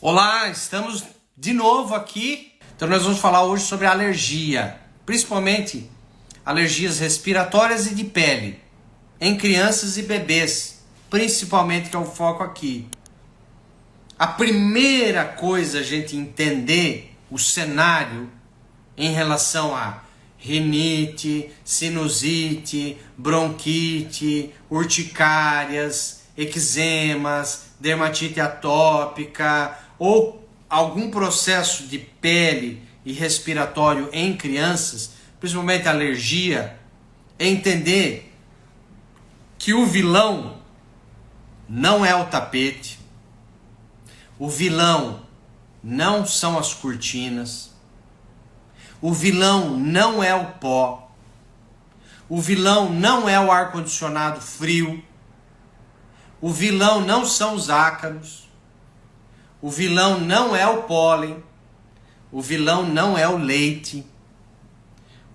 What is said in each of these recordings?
Olá, estamos de novo aqui. Então nós vamos falar hoje sobre alergia, principalmente alergias respiratórias e de pele, em crianças e bebês, principalmente, que é o foco aqui. A primeira coisa a gente entender o cenário em relação a rinite, sinusite, bronquite, urticárias, eczemas, dermatite atópica ou algum processo de pele e respiratório em crianças, principalmente alergia, é entender que o vilão não é o tapete, o vilão não são as cortinas, o vilão não é o pó, o vilão não é o ar-condicionado frio, o vilão não são os ácaros, o vilão não é o pólen, o vilão não é o leite,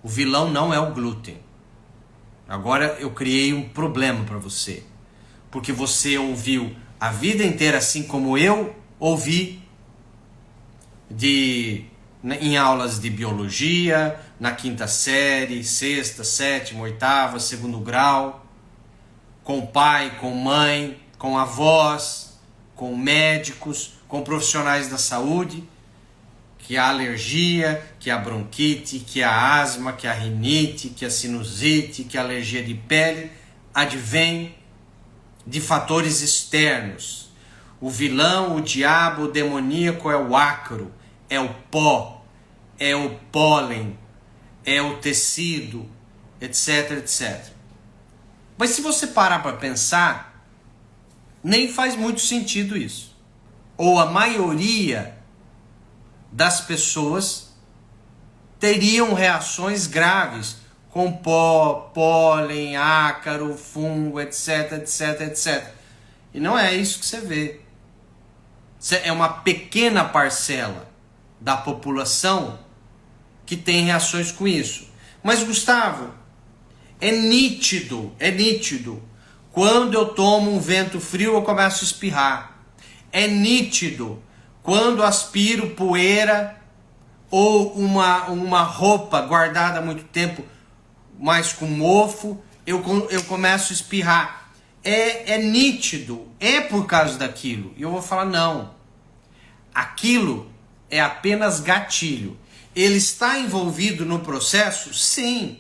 o vilão não é o glúten. Agora eu criei um problema para você, porque você ouviu a vida inteira, assim como eu ouvi em aulas de biologia, na quinta série, sexta, sétima, oitava, segundo grau, com pai, com mãe, com avós, com médicos, com profissionais da saúde, que a alergia, que a bronquite, que a asma, que a rinite, que a sinusite, que a alergia de pele advém de fatores externos. O vilão, o diabo, o demoníaco é o ácaro, é o pó, é o pólen, é o tecido, etc, etc. Mas se você parar para pensar, nem faz muito sentido isso. Ou a maioria das pessoas teriam reações graves com pó, pólen, ácaro, fungo, etc, etc, etc. E não é isso que você vê. É uma pequena parcela da população que tem reações com isso. Mas, Gustavo, é nítido. Quando eu tomo um vento frio, eu começo a espirrar. É nítido quando aspiro poeira ou uma roupa guardada há muito tempo, mas com mofo, eu começo a espirrar. É nítido, é por causa daquilo. E eu vou falar, não. Aquilo é apenas gatilho. Ele está envolvido no processo? Sim,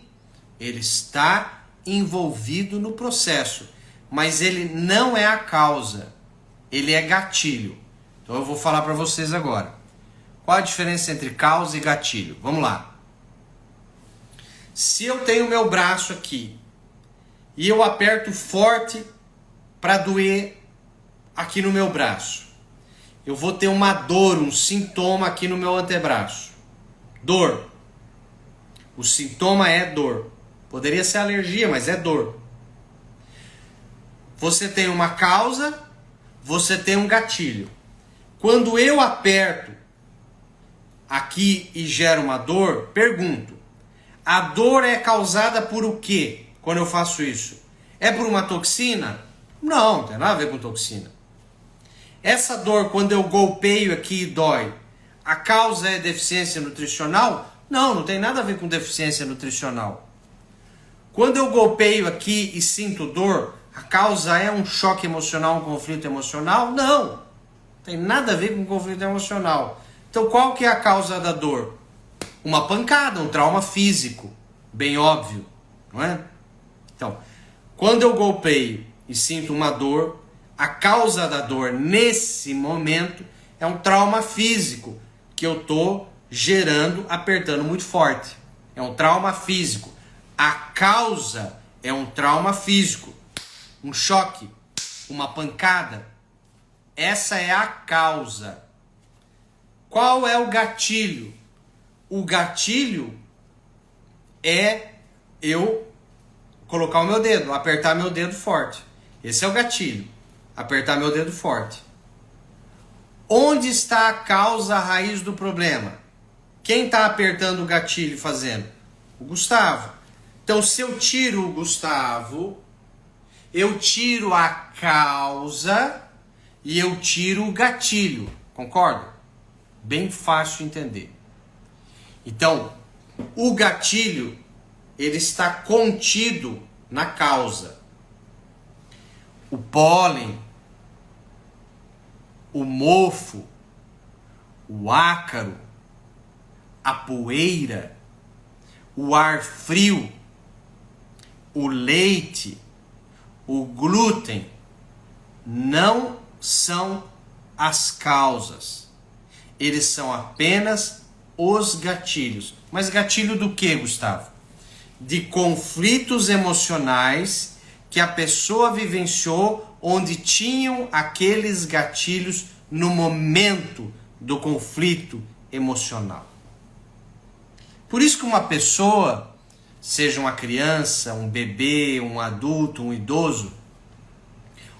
ele está envolvido no processo, mas ele não é a causa, ele é gatilho. Então eu vou falar para vocês agora. Qual a diferença entre causa e gatilho? Vamos lá. Se eu tenho meu braço aqui e eu aperto forte para doer aqui no meu braço, eu vou ter uma dor, um sintoma aqui no meu antebraço. Dor. O sintoma é dor. Poderia ser alergia, mas é dor. Você tem uma causa, você tem um gatilho. Quando eu aperto aqui e gero uma dor, pergunto: a dor é causada por o quê quando eu faço isso? É por uma toxina? Não tem nada a ver com toxina. Essa dor, quando eu golpeio aqui e dói, a causa é deficiência nutricional? Não tem nada a ver com deficiência nutricional. Quando eu golpeio aqui e sinto dor, a causa é um choque emocional, um conflito emocional? Não tem nada a ver com conflito emocional. Então qual que é a causa da dor? Uma pancada, um trauma físico, bem óbvio, não é? Então, quando eu golpeio e sinto uma dor, a causa da dor nesse momento é um trauma físico que eu estou gerando apertando muito forte. É um trauma físico. A causa é um trauma físico, um choque, uma pancada. Essa é a causa. Qual é o gatilho? O gatilho é eu colocar o meu dedo, apertar meu dedo forte. Esse é o gatilho. Apertar meu dedo forte. Onde está a causa, a raiz do problema? Quem está apertando o gatilho fazendo? O Gustavo. Então, se eu tiro o Gustavo, eu tiro a causa e eu tiro o gatilho. Concorda? Bem fácil de entender. Então, o gatilho, ele está contido na causa. O pólen, o mofo, o ácaro, a poeira, o ar frio, o leite, o glúten, não são as causas. Eles são apenas os gatilhos. Mas gatilho do que, Gustavo? De conflitos emocionais que a pessoa vivenciou onde tinham aqueles gatilhos no momento do conflito emocional. Por isso que uma pessoa, seja uma criança, um bebê, um adulto, um idoso,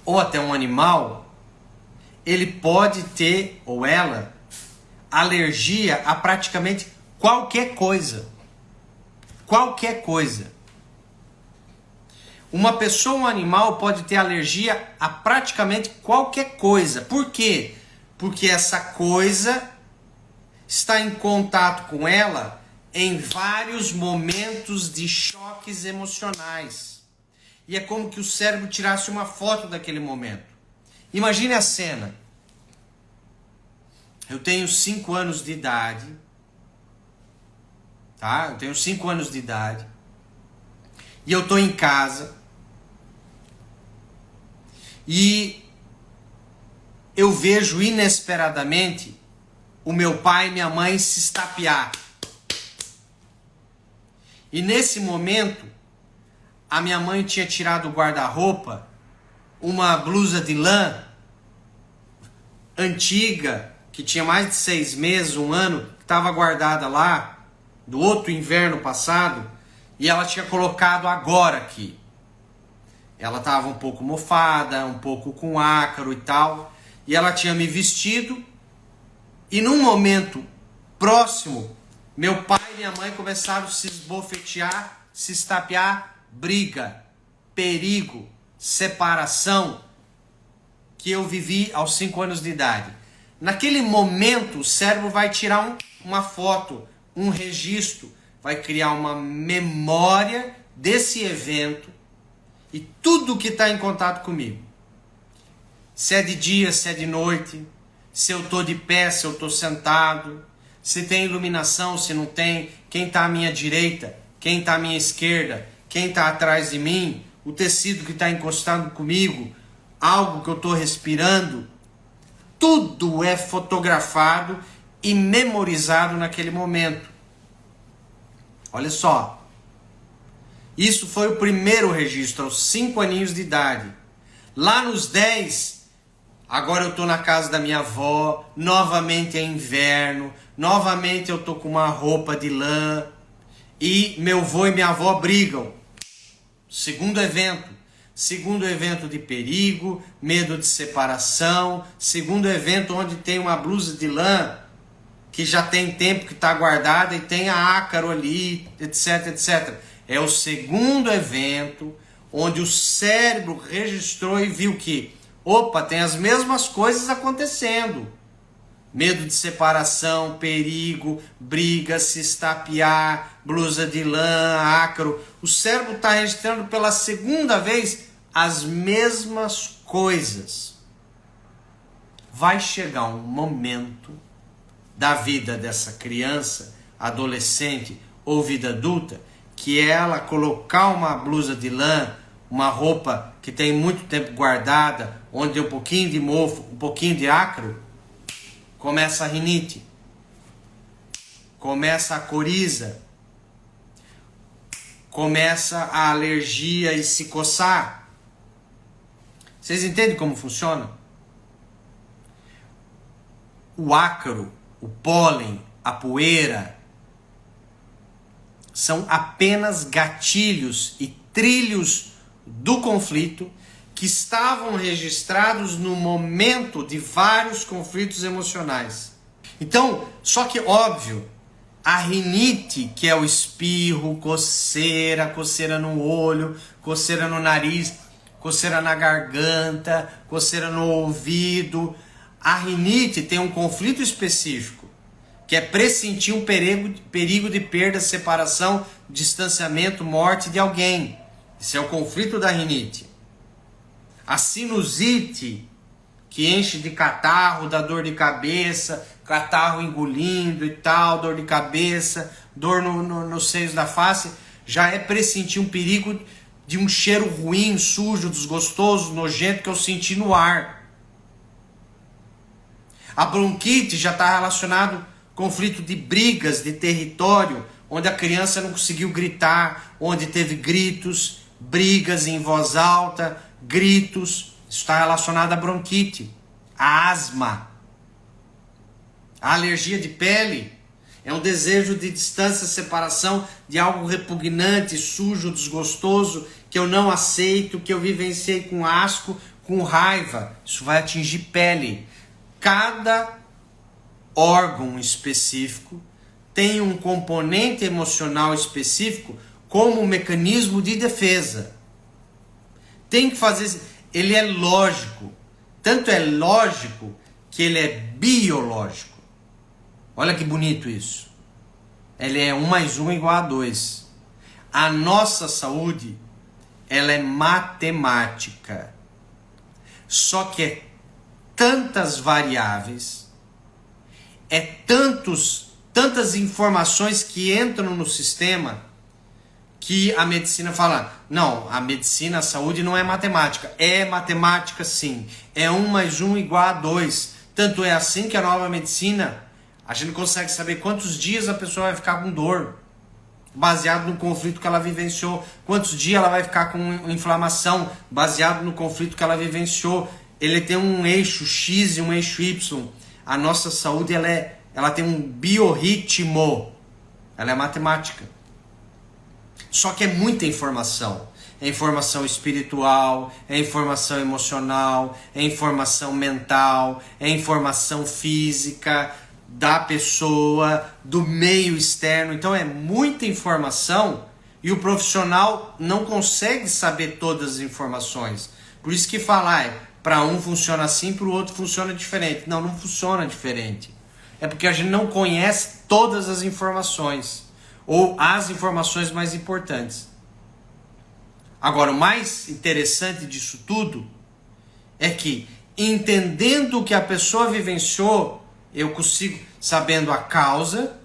ou até um animal, ele pode ter, ou ela, alergia a praticamente qualquer coisa. Qualquer coisa. Uma pessoa ou um animal pode ter alergia a praticamente qualquer coisa. Por quê? Porque essa coisa está em contato com ela em vários momentos de choques emocionais. E é como que o cérebro tirasse uma foto daquele momento. Imagine a cena. Eu tenho 5 anos de idade. Tá? Eu tenho 5 anos de idade. E eu estou em casa. E eu vejo inesperadamente o meu pai e minha mãe se estapear. E nesse momento, a minha mãe tinha tirado do guarda-roupa uma blusa de lã antiga, que tinha mais de 6 meses, 1 ano, que estava guardada lá, do outro inverno passado, e ela tinha colocado agora aqui. Ela estava um pouco mofada, um pouco com ácaro e tal, e ela tinha me vestido, e num momento próximo, meu pai e minha mãe começaram a se esbofetear, se estapear, briga, perigo, separação, que eu vivi aos 5 anos de idade. Naquele momento, o cérebro vai tirar uma foto, um registro, vai criar uma memória desse evento e tudo que está em contato comigo. Se é de dia, se é de noite, se eu estou de pé, se eu estou sentado, se tem iluminação, se não tem, quem está à minha direita, quem está à minha esquerda, quem está atrás de mim, o tecido que está encostado comigo, algo que eu estou respirando, tudo é fotografado e memorizado naquele momento. Olha só, isso foi o primeiro registro, aos 5 aninhos de idade. Lá nos 10, agora eu estou na casa da minha avó, novamente é inverno, novamente eu estou com uma roupa de lã, e meu avô e minha avó brigam. Segundo evento de perigo, medo de separação, segundo evento onde tem uma blusa de lã que já tem tempo que está guardada e tem a ácaro ali, etc, etc. É o segundo evento onde o cérebro registrou e viu que, opa, tem as mesmas coisas acontecendo. Medo de separação, perigo, briga, se estapear, blusa de lã, ácaro. O cérebro está registrando pela segunda vez as mesmas coisas. Vai chegar um momento da vida dessa criança, adolescente ou vida adulta, que ela colocar uma blusa de lã, uma roupa que tem muito tempo guardada, onde tem um pouquinho de mofo, um pouquinho de ácaro, começa a rinite, começa a coriza, começa a alergia e se coçar. Vocês entendem como funciona? O ácaro, o pólen, a poeira, são apenas gatilhos e trilhos do conflito que estavam registrados no momento de vários conflitos emocionais. Então, só que óbvio, a rinite, que é o espirro, coceira no olho, coceira no nariz, coceira na garganta, coceira no ouvido, A rinite tem um conflito específico, que é pressentir um perigo de perda, separação, distanciamento, morte de alguém. Esse é o conflito da rinite. A sinusite, que enche de catarro, dá dor de cabeça, catarro engolindo e tal, dor de cabeça, dor nos seios da face, já é pressentir um perigo de um cheiro ruim, sujo, desgostoso, nojento que eu senti no ar. A bronquite já está relacionado com conflito de brigas, de território, onde a criança não conseguiu gritar, onde teve gritos, brigas em voz alta, gritos. Isso está relacionado à bronquite. A asma. A alergia de pele é um desejo de distância, separação de algo repugnante, sujo, desgostoso, que eu não aceito, que eu vivenciei com asco, com raiva. Isso vai atingir pele. Cada órgão específico tem um componente emocional específico como um mecanismo de defesa. Tem que fazer... Ele é lógico. Tanto é lógico que ele é biológico. Olha que bonito isso. Ele é 1 mais 1 igual a 2. A nossa saúde, ela é matemática. Só que é tantas variáveis, é tantas informações que entram no sistema, que a medicina fala, não, a medicina, a saúde não é matemática. É matemática sim. É 1 mais 1 igual a 2. Tanto é assim que a nova medicina, a gente consegue saber quantos dias a pessoa vai ficar com dor, baseado no conflito que ela vivenciou. Quantos dias ela vai ficar com inflamação, baseado no conflito que ela vivenciou. Ele tem um eixo X e um eixo Y. A nossa saúde, ela tem um biorritmo. Ela é matemática. Só que é muita informação. É informação espiritual, é informação emocional, é informação mental, é informação física da pessoa, do meio externo. Então é muita informação e o profissional não consegue saber todas as informações. Por isso que falar, para um funciona assim, para o outro funciona diferente. Não, não funciona diferente. É porque a gente não conhece todas as informações, ou as informações mais importantes. Agora, o mais interessante disso tudo é que, entendendo o que a pessoa vivenciou, eu consigo, sabendo a causa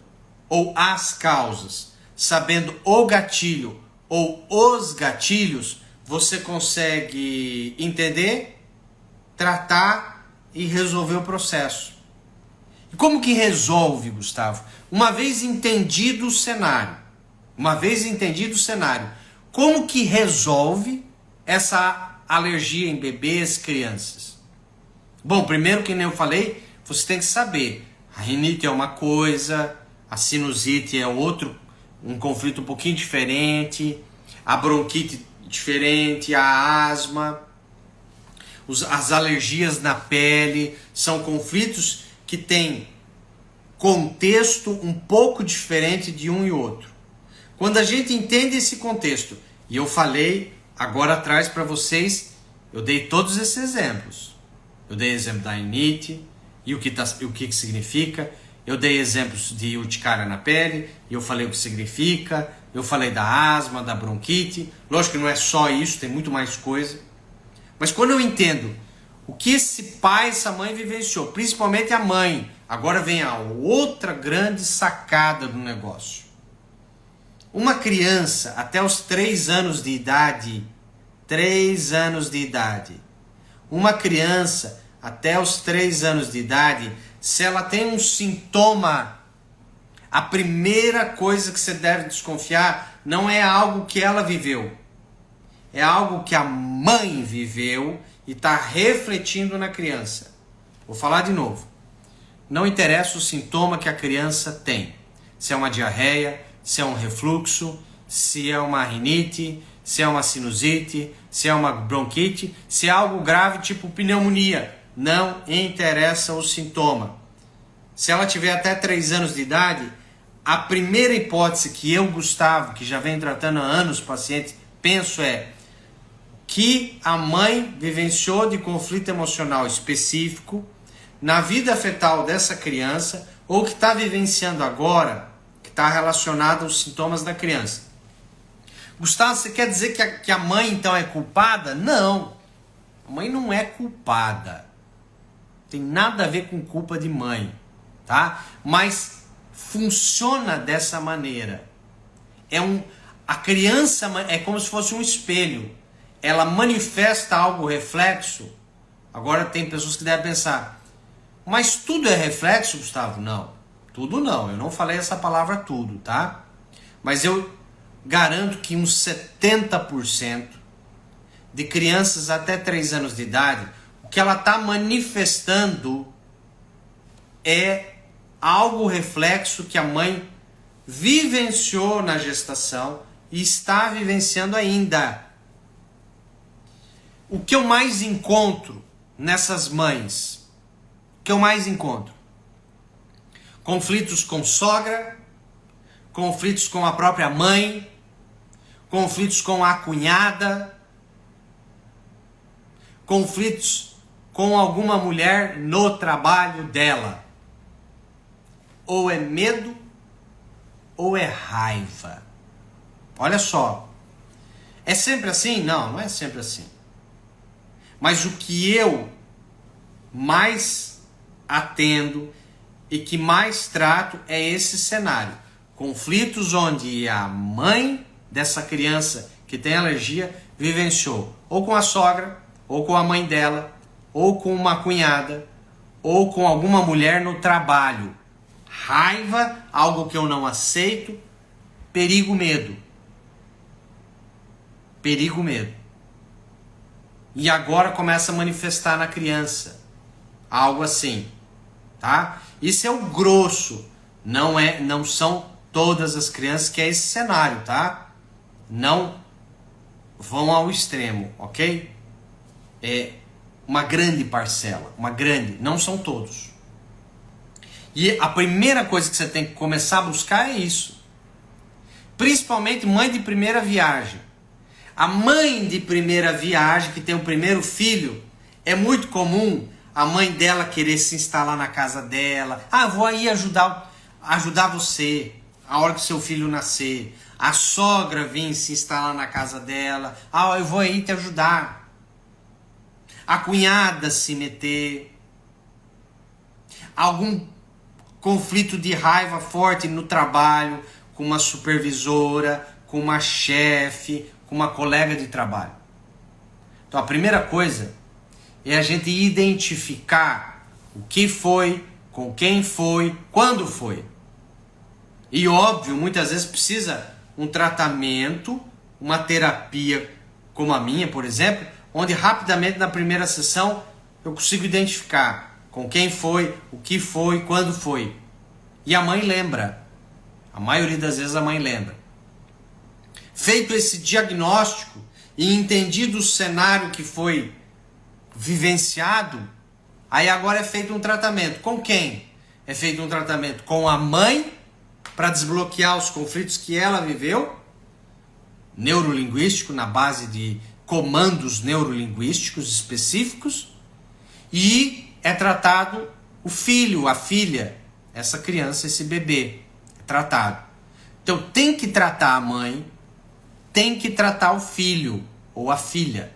ou as causas, sabendo o gatilho ou os gatilhos, você consegue entender, tratar e resolver o processo. E como que resolve, Gustavo? Uma vez entendido o cenário, como que resolve essa alergia em bebês, crianças? Bom, primeiro, que nem eu falei, você tem que saber, a rinite é uma coisa, a sinusite é outro, um conflito um pouquinho diferente, a bronquite diferente, a asma, as alergias na pele, são conflitos que têm contexto um pouco diferente de um e outro. Quando a gente entende esse contexto, e eu falei agora atrás para vocês, eu dei todos esses exemplos. Eu dei exemplo da rinite e o que significa. Eu dei exemplos de urticária na pele e eu falei o que significa. Eu falei da asma, da bronquite. Lógico que não é só isso, tem muito mais coisa. Mas quando eu entendo o que esse pai, essa mãe vivenciou, principalmente a mãe, agora vem a outra grande sacada do negócio. Uma criança até os 3 anos de idade, uma criança até os 3 anos de idade, se ela tem um sintoma, a primeira coisa que você deve desconfiar não é algo que ela viveu, é algo que a mãe viveu e está refletindo na criança. Vou falar de novo. Não interessa o sintoma que a criança tem. Se é uma diarreia, se é um refluxo, se é uma rinite, se é uma sinusite, se é uma bronquite, se é algo grave tipo pneumonia. Não interessa o sintoma. Se ela tiver até 3 anos de idade, a primeira hipótese que eu, Gustavo, que já venho tratando há anos pacientes, penso é que a mãe vivenciou de conflito emocional específico, na vida fetal dessa criança ou que está vivenciando agora, que está relacionado aos sintomas da criança. Gustavo, você quer dizer que a mãe então é culpada? Não, a mãe não é culpada. Tem nada a ver com culpa de mãe, tá? Mas funciona dessa maneira. A criança é como se fosse um espelho. Ela manifesta algo reflexo. Agora tem pessoas que devem pensar, mas tudo é reflexo, Gustavo? Não, tudo não. Eu não falei essa palavra tudo, tá? Mas eu garanto que uns 70% de crianças até 3 anos de idade, o que ela está manifestando é algo reflexo que a mãe vivenciou na gestação e está vivenciando ainda. O que eu mais encontro nessas mães? O que eu mais encontro? Conflitos com sogra, conflitos com a própria mãe, conflitos com a cunhada, conflitos com alguma mulher no trabalho dela. Ou é medo ou é raiva. Olha só. É sempre assim? Não, não é sempre assim. Mas o que eu mais atendo e que mais trato é esse cenário. Conflitos onde a mãe dessa criança que tem alergia vivenciou ou com a sogra, ou com a mãe dela, ou com uma cunhada, ou com alguma mulher no trabalho. Raiva, algo que eu não aceito, perigo, medo. Perigo, medo. E agora começa a manifestar na criança. Algo assim, tá? Isso é o grosso. Não são todas as crianças que é esse cenário, tá? Não vão ao extremo, ok? É uma grande parcela, não são todos. E a primeira coisa que você tem que começar a buscar é isso. Principalmente mãe de primeira viagem. A mãe de primeira viagem, que tem o primeiro filho, é muito comum a mãe dela querer se instalar na casa dela. Ah, vou aí ajudar você a hora que seu filho nascer. A sogra vem se instalar na casa dela. Ah, eu vou aí te ajudar. A cunhada se meter. Algum conflito de raiva forte no trabalho, com uma supervisora, com uma chefe, com uma colega de trabalho. Então a primeira coisa é a gente identificar o que foi, com quem foi, quando foi. E óbvio, muitas vezes precisa um tratamento, uma terapia como a minha, por exemplo, onde rapidamente na primeira sessão eu consigo identificar com quem foi, o que foi, quando foi. E a mãe lembra. A maioria das vezes a mãe lembra. Feito esse diagnóstico e entendido o cenário que foi vivenciado, aí agora é feito um tratamento. Com quem? É feito um tratamento com a mãe para desbloquear os conflitos que ela viveu, neurolinguístico, na base de comandos neurolinguísticos específicos, e é tratado o filho, a filha, essa criança, esse bebê, é tratado. Então tem que tratar a mãe, tem que tratar o filho ou a filha.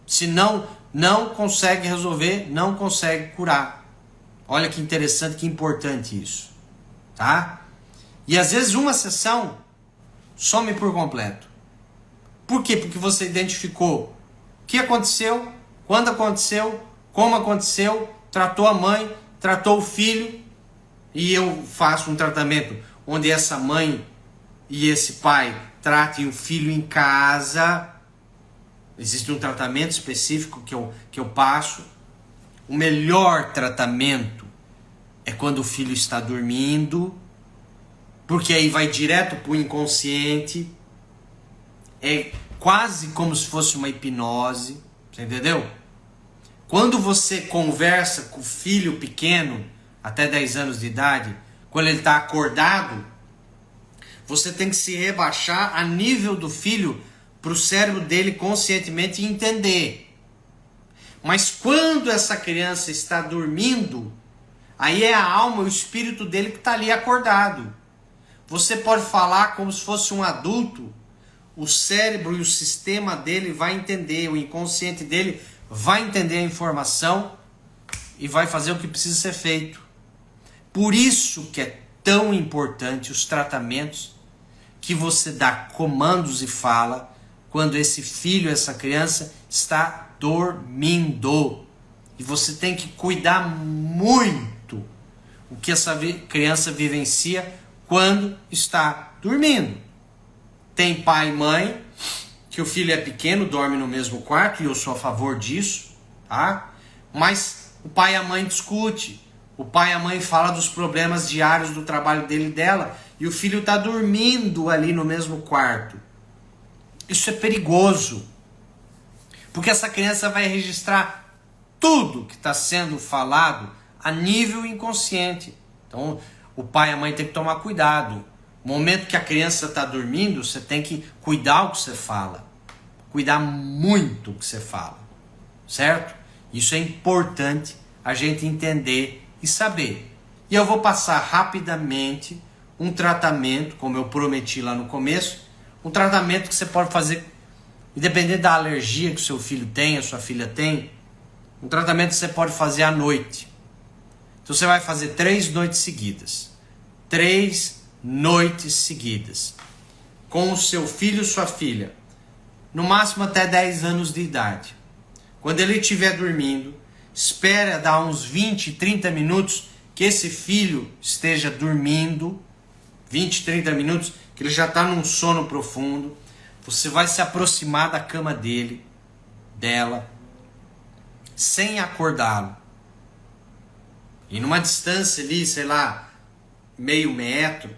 Senão, não consegue resolver, não consegue curar. Olha que interessante, que importante isso. Tá? E às vezes uma sessão some por completo. Por quê? Porque você identificou o que aconteceu, quando aconteceu, como aconteceu, tratou a mãe, tratou o filho, e eu faço um tratamento onde essa mãe e esse pai tratem o filho em casa. Existe um tratamento específico que eu passo. O melhor tratamento é quando o filho está dormindo, porque aí vai direto para o inconsciente. É quase como se fosse uma hipnose. Você entendeu? Quando você conversa com o filho pequeno, até 10 anos de idade, quando ele está acordado, você tem que se rebaixar a nível do filho para o cérebro dele conscientemente entender. Mas quando essa criança está dormindo, aí é a alma, o espírito dele que está ali acordado. Você pode falar como se fosse um adulto, o cérebro e o sistema dele vai entender, o inconsciente dele vai entender a informação e vai fazer o que precisa ser feito. Por isso que é tão importante os tratamentos que você dá comandos e fala quando esse filho, essa criança está dormindo. E você tem que cuidar muito o que essa criança vivencia quando está dormindo. Tem pai e mãe que o filho é pequeno, dorme no mesmo quarto, e eu sou a favor disso, tá? Mas o pai e a mãe discutem. O pai e a mãe falam dos problemas diários do trabalho dele e dela, e o filho está dormindo ali no mesmo quarto. Isso é perigoso, porque essa criança vai registrar tudo que está sendo falado a nível inconsciente. Então, o pai e a mãe tem que tomar cuidado. No momento que a criança está dormindo, você tem que cuidar o que você fala. Cuidar muito o que você fala. Certo? Isso é importante a gente entender e saber. E eu vou passar rapidamente um tratamento, como eu prometi lá no começo, um tratamento que você pode fazer, independente da alergia que o seu filho tem, a sua filha tem, um tratamento que você pode fazer à noite. Então você vai fazer 3 noites seguidas. 3 noites seguidas. Com o seu filho ou sua filha. No máximo até 10 anos de idade. Quando ele estiver dormindo, espera dar uns 20, 30 minutos que esse filho esteja dormindo. 20, 30 minutos, que ele já está num sono profundo. Você vai se aproximar da cama dele, dela, sem acordá-lo. E numa distância ali, sei lá, meio metro,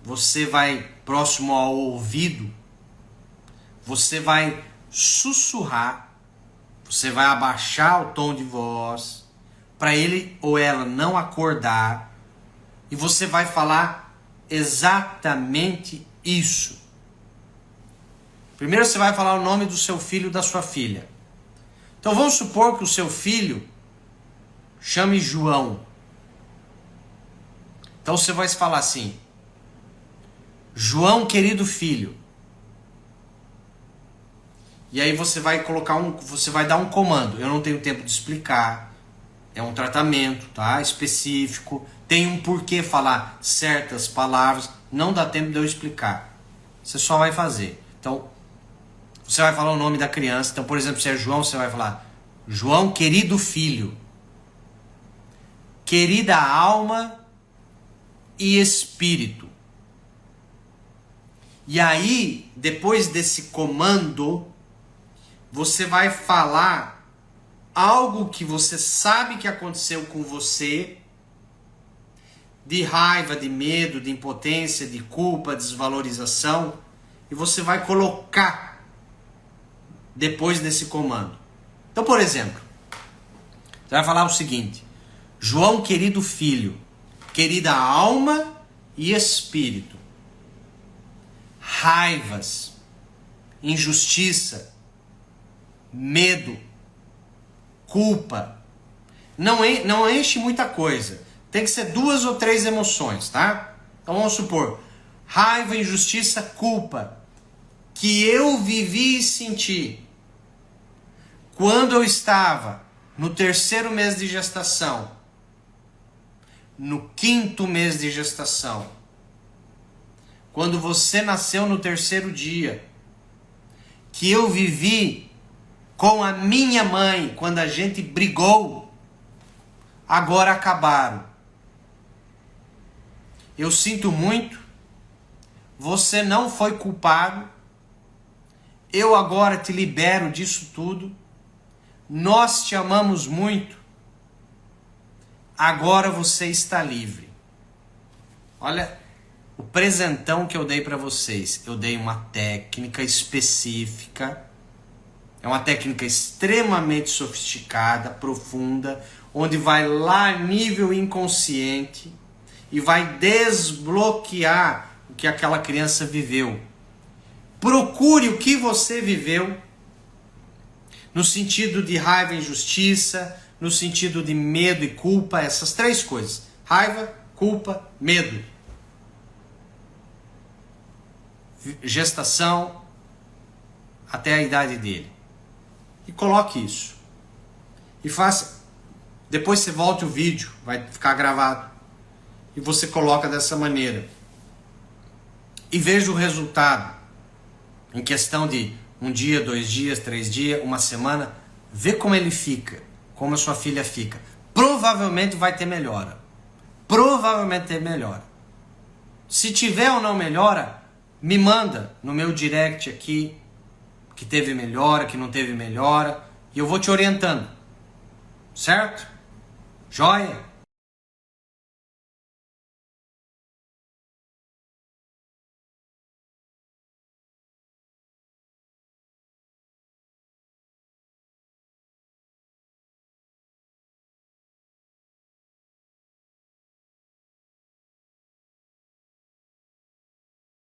você vai próximo ao ouvido, você vai sussurrar, você vai abaixar o tom de voz, para ele ou ela não acordar, e você vai falar exatamente isso. Primeiro você vai falar o nome do seu filho e da sua filha. Então vamos supor que o seu filho chame João. Então você vai falar assim: João, querido filho. E aí você vai você vai dar um comando. Eu não tenho tempo de explicar. É um tratamento, tá? Específico. Tem um porquê falar certas palavras. Não dá tempo de eu explicar. Você só vai fazer. Então, você vai falar o nome da criança. Então, por exemplo, se é João, você vai falar: João, querido filho. Querida alma e espírito. E aí, depois desse comando, você vai falar algo que você sabe que aconteceu com você, de raiva, de medo, de impotência, de culpa, desvalorização, e você vai colocar depois desse comando. Então, por exemplo, você vai falar o seguinte: João, querido filho, querida alma e espírito, raivas, injustiça, medo, culpa, não enche muita coisa. Tem que ser 2 ou 3 emoções, tá? Então vamos supor, raiva, injustiça, culpa, que eu vivi e senti quando eu estava no 3º mês de gestação, no 5º mês de gestação, quando você nasceu no 3º dia, que eu vivi com a minha mãe, quando a gente brigou, agora acabaram. Eu sinto muito, você não foi culpado, eu agora te libero disso tudo, nós te amamos muito, agora você está livre. Olha o presentão que eu dei para vocês. Eu dei uma técnica específica. É uma técnica extremamente sofisticada, profunda, onde vai lá nível inconsciente e vai desbloquear o que aquela criança viveu. Procure o que você viveu. no sentido de raiva e injustiça, no sentido de medo e culpa, essas três coisas. Raiva, culpa, medo. Gestação até a idade dele. E coloque isso. E faça. Depois você volta o vídeo, vai ficar gravado. E você coloca dessa maneira. E veja o resultado. Em questão de 1 dia, 2 dias, 3 dias, uma semana. Vê como ele fica. Como a sua filha fica. Provavelmente vai ter melhora. Provavelmente ter melhora. Se tiver ou não melhora, me manda no meu direct aqui. Que teve melhora, que não teve melhora. E eu vou te orientando. Certo? Joia?